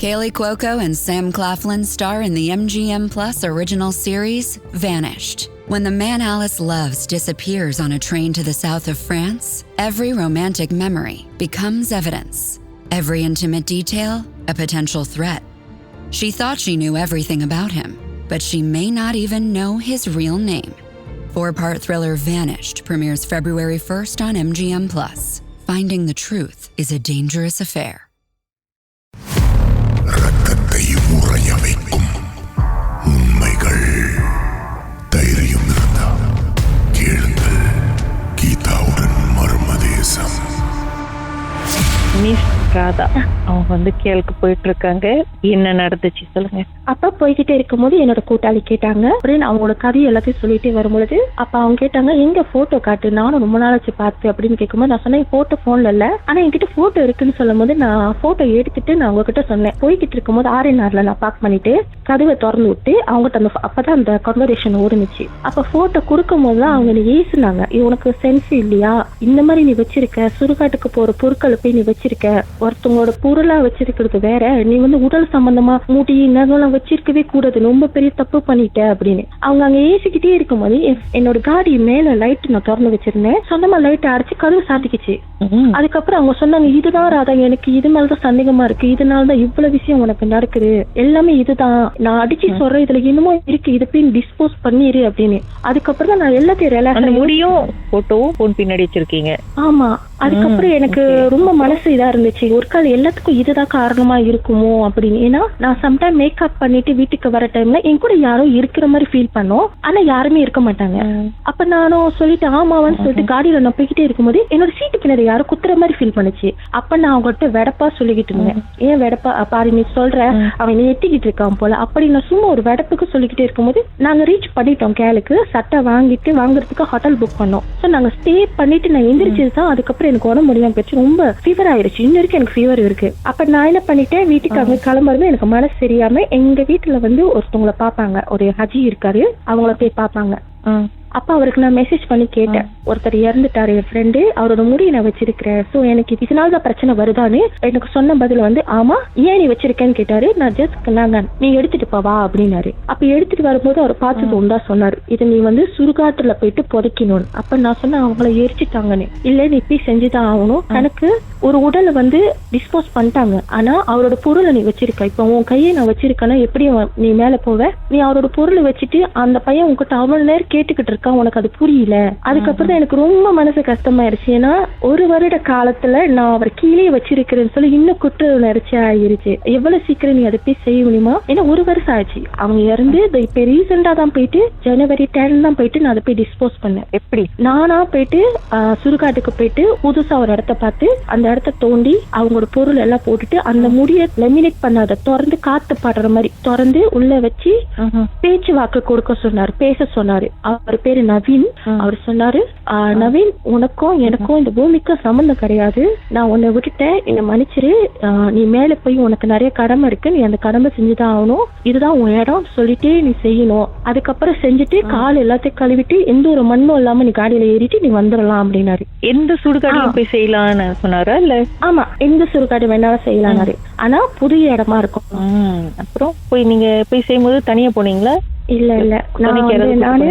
Kaylee Cuoco and Sam Claflin star in the MGM Plus original series, Vanished. When the man Alice loves disappears on a train to the south of France, every romantic memory becomes evidence. Every intimate detail, a potential threat. She thought she knew everything about him, but she may not even know his real name. 4-part thriller Vanished premieres February 1st on MGM Plus. Finding the truth is a dangerous affair. ரத்தத்தை உறைய வைக்கும் உண்மைகள். தைரியம் இருந்தா கேளுங்கள். கீதாவுடன் Marmadesam. Miss Radha அவங்க கேளுக்கு போயிட்டு இருக்காங்க. என்ன நடந்துச்சு சொல்லுங்க. அப்பா போய்கிட்டே இருக்கும்போது என்னோட கூட்டாளி கேட்டாங்க. அப்படின்னு அவங்களோட கதை எல்லாத்தையும் சொல்லிட்டே வரும்பொழுது அப்ப அவங்க கேட்டாங்க, எங்க போட்டோ காட்டு, நானும் ரொம்ப நாளாச்சு பார்த்து அப்படின்னு கேட்கும்போது நான் சொன்னேன், போட்டோ போன்ல இல்ல, ஆனா என்கிட்ட போட்டோ இருக்குன்னு சொல்லும் போது நான் போட்டோ எடுத்துட்டு நான் உங்ககிட்ட சொன்னேன். போய்கிட்டு இருக்கும்போது RNRல நான் பார்க் பண்ணிட்டு கதவை திறந்து விட்டு அவங்ககிட்ட அப்பதான் அந்த கன்வர்சேஷன் ஓடுனுச்சு. அப்ப போட்டோ கொடுக்கும் போதுதான் அவங்க நீ ஏசுனாங்க, உனக்கு சென்ஸ் இல்லையா, இந்த மாதிரி நீ வச்சிருக்க, சுடுகாட்டுக்கு போற பொருட்களை போய் நீ வச்சிருக்க, ஒருத்தவங்களோட பொருளா வச்சிருக்கிறது வேற, நீ உடல் சம்பந்தமா மூடி நகலாம் வச்சிருக்கவே கூடாது, ரொம்ப பெரிய தப்பு பண்ணிட்ட அப்படின்னு அவங்க அங்க ஏசிக்கிட்டே இருக்கும்போது என்னோட காடி மேல லைட் நான் திறந்து வச்சிருந்தேன். சொந்தமா லைட் அடிச்சு கதவு சாத்திக்கிச்சு. அதுக்கப்புறம் அவங்க சொன்னாங்க, இதுதான் ராதா, எனக்கு இது மேலதான் சந்தேகமா இருக்கு, இதனாலதான் இவ்வளவு விஷயம் உனக்கு நடக்குது, எல்லாமே இதுதான், நான் அடிச்சு சொல்றேன், இதுல இன்னமும் இருக்கு, இதை போய் டிஸ்போஸ் பண்ணிரு அப்படின்னு. அதுக்கப்புறம் தான் நான் எல்லாத்தையும் முடியும் போட்டோவும் போன் பின்னாடி வச்சிருக்கீங்க. ஆமா. அதுக்கப்புறம் எனக்கு ரொம்ப மனசு இதா இருந்துச்சு, ஒரு கால் எல்லாத்துக்கும் இதுதான் காரணமா இருக்குமோ அப்படின்னு. ஏன்னா நான் சம்டைம் மேக்கப் பண்ணிட்டு வீட்டுக்கு வர டைம்ல என் கூட யாரோ இருக்கிற மாதிரி ஃபீல் பண்ணோம், ஆனா யாருமே இருக்க மாட்டாங்க. அப்ப நானும் சொல்லிட்டு ஆமாவான்னு சொல்லிட்டு காடியில நான் போய்கிட்டே இருக்கும்போது என்னோட சீட்டு பின்னாடி யாரோ குத்துற மாதிரி ஃபீல் பண்ணுச்சு. அப்ப நான் அவங்ககிட்ட வெடப்பா சொல்லிக்கிட்டு இருந்தேன், ஏன் வெடப்பா பாரு நீ சொல்ற, அவன் எட்டிக்கிட்டு இருக்கான் போல அப்படி நான் சும்மா ஒரு வெடப்புக்கு சொல்லிக்கிட்டே இருக்கும்போது நாங்க ரீச் பண்ணிட்டோம் கேளுக்கு. சட்டை வாங்குறதுக்கு ஹோட்டல் புக் பண்ணோம். சோ நாங்க ஸ்டே பண்ணிட்டு நான் எந்திரிச்சதுதான். அதுக்கப்புறம் எனக்கு உடம்பு முடியாம போயிடுச்சு, ரொம்ப ஃபீவர் ஆயிடுச்சு, இன்ன வரைக்கும் எனக்கு ஃபீவர் இருக்கு. அப்ப நான் என்ன பண்ணிட்டேன், வீட்டுக்கு அங்க கிளம்புறது எனக்கு மனசு தெரியாம எங்க வீட்டுல ஒருத்தவங்களை பாப்பாங்க, ஒரு ஹஜி இருக்காரு, அவங்கள போய் பாப்பாங்க. அப்ப அவருக்கு நான் மெசேஜ் பண்ணி கேட்டேன், ஒருத்தர் இறந்துட்டாரு என் ஃப்ரெண்டு, அவரோட முடியை நான் வச்சிருக்கிறேன், சோ எனக்கு இதனாலதான் பிரச்சனை வருதான்னு. எனக்கு சொன்ன பதில் ஆமா, ஏன் நீ வச்சிருக்கேன்னு கேட்டாரு. நான் ஜஸ்ட் நாங்க நீ எடுத்துட்டு போவா அப்படின்னாரு. அப்ப எடுத்துட்டு வரும்போது அவர் பார்த்தது உண்டா சொன்னாரு, இது நீ சுடுகாட்டுல போயிட்டு புதைக்கணும். அப்ப நான் சொன்னேன், அவங்கள எரிச்சுட்டாங்கன்னு. இல்ல நீ போய் செஞ்சுதான் ஆகணும், எனக்கு ஒரு உடலை டிஸ்போஸ் பண்ணிட்டாங்க, ஆனா அவரோட பொருளை நீ வச்சிருக்க, இப்ப உன் கையை நான் வச்சிருக்கேன்னா எப்படி நீ மேல போவ, நீ அவரோட பொருளை வச்சுட்டு அந்த பையன் உங்ககிட்ட அவ்வளவு நேரம் கேட்டுக்கிட்டு உனக்கு அது புரியல. அதுக்கப்புறம் எனக்கு ரொம்ப மனசு கஷ்டமாயிருச்சு. ஏன்னா ஒரு வருட காலத்துல நான் அவர் கீழே வச்சிருக்கிறேன்னு சொல்லி இன்னும் குற்ற உணர்ச்சி ஆயிருச்சு. எவ்வளவு சீக்கிரம் நீ அதை போய் செய்ய முடியுமா, ஏன்னா ஒரு வருஷம் ஆச்சு அவங்க இறந்து. இப்ப ரீசெண்டா தான் போயிட்டு January 10 தான் போயிட்டு நான் அதை போய் டிஸ்போஸ் பண்ணேன். எப்படி நானா போயிட்டு சுடுகாட்டுக்கு போயிட்டு புதுசா ஒரு இடத்த பார்த்து அந்த இடத்த தோண்டி அவங்களோட பொருள் எல்லாம் போட்டுட்டு அந்த முடிய லெமினேட் பண்ணாத திறந்து காத்து பாடுற மாதிரி திறந்து உள்ள வச்சு பேச்சு வாக்கு கொடுக்க சொன்னாரு, பேச சொன்னாரு. அவர் பேரு நவீன். அவர் சொன்னாரு, நவீன் உனக்கும் எனக்கும் இந்த பூமிக்கும் சம்பந்தம் கிடையாது, நான் உன்னை விட்டுட்டேன், என்னை மன்னிச்சிரு, நீ மேல போய் உனக்கு நிறைய கடமை இருக்கு, நீ அந்த கடமை செஞ்சுதான் ஆகணும், இதுதான் உன் இடம் சொல்லிட்டே நீ செய்யணும். அதுக்கப்புறம் செஞ்சுட்டு கால் எல்லாத்தையும் கழுவிட்டு எந்த ஒரு மண்ணும் இல்லாம நீ காடியில ஏறிட்டு நீ வந்துடலாம் அப்படின்னாரு. எந்த சுடுகாடு போய் செய்யலாம்னு சொன்னாரா? இல்ல ஆமா, எந்த சுடுகாடு வேணாலும் செய்யலாம்னாரு, ஆனா புதிய இடமா இருக்கும். அப்புறம் நீங்க போய் செய்யும்போது தனியா போனீங்களா? இல்ல நானு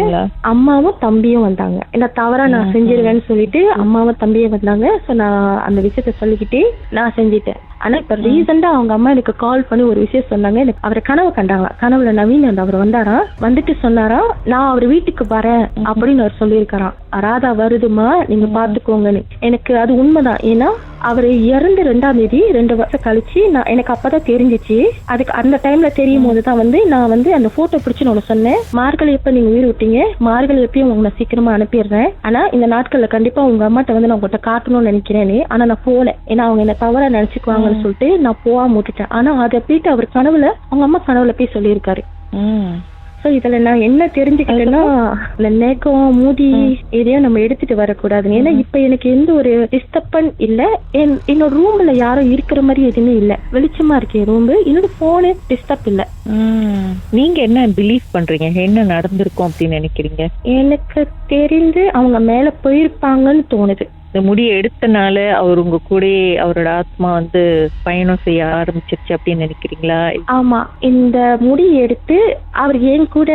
அம்மாவும் தம்பியும் வந்தாங்க. என்ன தவறா நான் செஞ்சிருவேன்னு சொல்லிட்டு அம்மாவும் தம்பியும் வந்தாங்க. சோ நான் அந்த விஷயத்த சொல்லிக்கிட்டே நான் செஞ்சிட்டேன். ஆனா இப்ப ரீசெண்டா அவங்க அம்மா எனக்கு கால் பண்ணி ஒரு விஷயம் சொன்னாங்க. எனக்கு அவரை கனவு கண்டாங்க. கனவுல நவீன் அவர் வந்தாராம், வந்துட்டு சொன்னாராம், நான் அவர் வீட்டுக்கு வரேன் அப்படின்னு அவர் சொல்லியிருக்காராம். ராதா வருதுமா, நீங்க பாத்துக்கோங்கன்னு. எனக்கு அது உண்மைதான். ஏன்னா அவரு இறந்து 2ஆம் தேதி 2 வருஷம் கழிச்சு எனக்கு அப்பதான் தெரிஞ்சிச்சு. அதுக்கு அந்த டைம்ல தெரியும் போதுதான் நான் அந்த போட்டோ பிடிச்சு ஒண்ணு சொன்னேன், மார்கழி எப்ப நீங்க உயிர் விட்டீங்க, மார்கழி எப்பயும் உங்களை சீக்கிரமா அனுப்பிடுறேன், ஆனா இந்த நாட்கள்ல கண்டிப்பா உங்க அம்மாட்ட நான் உங்கள்கிட்ட காட்டணும்னு நினைக்கிறேன்னு. ஆனா நான் போல, ஏன்னா அவங்க என்ன தவறா நினைச்சுக்குவாங்கன்னு சொல்லிட்டு நான் போகாம விட்டுட்டேன். ஆனா அதை போயிட்டு அவர் கனவுல அவங்க அம்மா கனவுல போய் சொல்லியிருக்காரு. சோ இதுல நான் என்ன தெரிஞ்சுக்கிட்டேன்னா, இந்த நெகம் மூடி எதையும் நம்ம எடுத்துட்டு வரக்கூடாது. ஏன்னா இப்ப எனக்கு எந்த ஒரு டிஸ்டர்பன் இல்ல, என்னோட ரூம்ல யாரும் இருக்கிற மாதிரி எதுவுமே இல்ல, வெளிச்சமா இருக்கு ரூம், என்னோட போனு டிஸ்டர்ப் இல்ல. நீங்க என்ன பிலீவ் பண்றீங்க, என்ன நடந்திருக்கும் அப்படின்னு நினைக்கிறீங்க? எனக்கு தெரிந்து அவங்க மேல போயிருப்பாங்கன்னு தோணுது. இந்த முடியை எடுத்தனால அவர் உங்க கூட அவரோட ஆத்மா வந்து பயணம் செய்ய ஆரம்பிச்சிருச்சு அப்படின்னு நினைக்கிறீங்களா? ஆமா, இந்த முடி எடுத்து அவர் என் கூட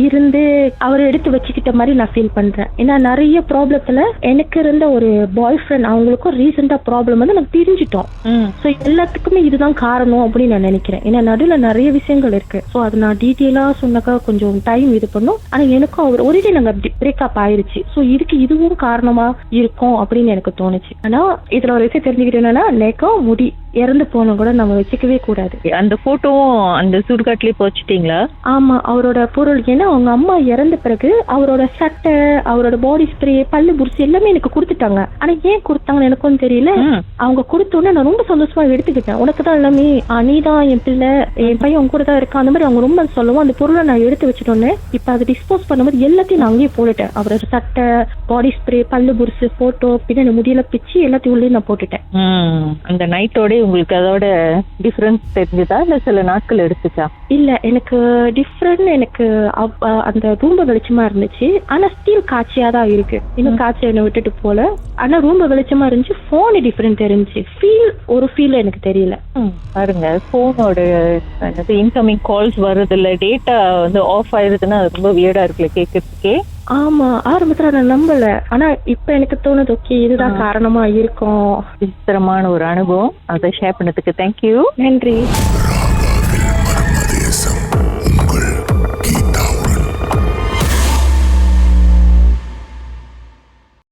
இருந்து அவர் எடுத்து வச்சுக்கிட்ட மாதிரி நான் ஃபீல் பண்றேன். ஏன்னா நிறைய ப்ராப்ளத்துல எனக்கு இருந்த ஒரு பாய் ஃப்ரெண்ட் அவங்களுக்கும் ரீசெண்டா ப்ராப்ளம் வந்து எனக்கு தெரிஞ்சிட்டோம். ஸோ எல்லாத்துக்குமே இதுதான் காரணம் அப்படின்னு நான் நினைக்கிறேன். ஏன்னா நடுவில் நிறைய விஷயங்கள் இருக்கு. ஸோ அது நான் டீட்டெயிலா சொன்னாக்கா கொஞ்சம் டைம் இது பண்ணும். ஆனா எனக்கும் அவர் ஒரே நாங்க பிரேக்கப் ஆயிருச்சு. ஸோ இதுக்கு இதுவும் காரணமா இருக்கும் அப்படின்னு எனக்கு தோணுச்சு. ஆனா இதுல ஒரு விஷயம் தெரிஞ்சுக்கிட்டு என்னன்னா, நெக்கம் முடி இறந்து போன கூட நம்ம வச்சுக்கவே கூடாது. அந்த போட்டோவும் அந்த சுடுகாட்டிலே போச்சுட்டீங்களா? ஆமா, அவரோட பொருள். ஏன்னா அவங்க அம்மா இறந்த பிறகு அவரோட சட்டை, அவரோட பாடி ஸ்ப்ரே, பல்லு புருசி எல்லாமே எனக்கு கொடுத்துட்டாங்க. ஆனா ஏன் கொடுத்தாங்கன்னு எனக்கும் தெரியல. அவங்க கொடுத்தோன்னே நான் ரொம்ப சந்தோஷமா எடுத்துக்கிட்டேன். உனக்கு தான் எல்லாமே, நீ தான் என் பிள்ளை, என் பையன் உங்க கூட தான் இருக்கான், அந்த மாதிரி அவங்க ரொம்ப சொல்லவும் அந்த பொருளை நான் எடுத்து வச்சுட்டோன்னே இப்ப அதை டிஸ்போஸ் பண்ணும்போது எல்லாத்தையும் நான் அங்கேயே போட்டுட்டேன். அவரோட சட்டை, பாடி ஸ்ப்ரே, பல்லு புருசு, போட்டோ, பின்னாடி முடியல பிச்சு எல்லாத்தையும் உள்ளே நான் போட்டுட்டேன். அந்த நைட்டோட உங்களுக்கு அதோட டிஃபரன்ஸ் தெரிஞ்சதா இல்ல சில நாட்கள் எடுத்துச்சா? இல்ல, எனக்கு டிஃபரெண்ட். எனக்கு அந்த ரூம்ப வெளிச்சமா இருந்துச்சு. ஆனா ஸ்டீல் காட்சியா தான் இருக்கு. இன்னும் காட்சி என்ன விட்டுட்டு போல. ஆனா ரூம்ப வெளிச்சமா இருந்துச்சு. போன் டிஃபரெண்ட் தெரிஞ்சு ஃபீல் எனக்கு தெரியல. பாருங்க, போனோட இன்கமிங் கால்ஸ் வருது இல்ல, டேட்டா வந்து ஆஃப் ஆயிருதுன்னா அது ரொம்ப வியர்டா இருக்குல்ல கேட்கறதுக்கே. ஆமா, ஆரம்பத்துல நான் நம்பல. ஆனா இப்ப எனக்கு தோணுது, ஓகே இதுதான் காரணமா இருக்கும். விசித்திரமான ஒரு அனுபவம். அதை ஷேர் பண்ணதுக்கு தேங்க்யூ. நன்றி.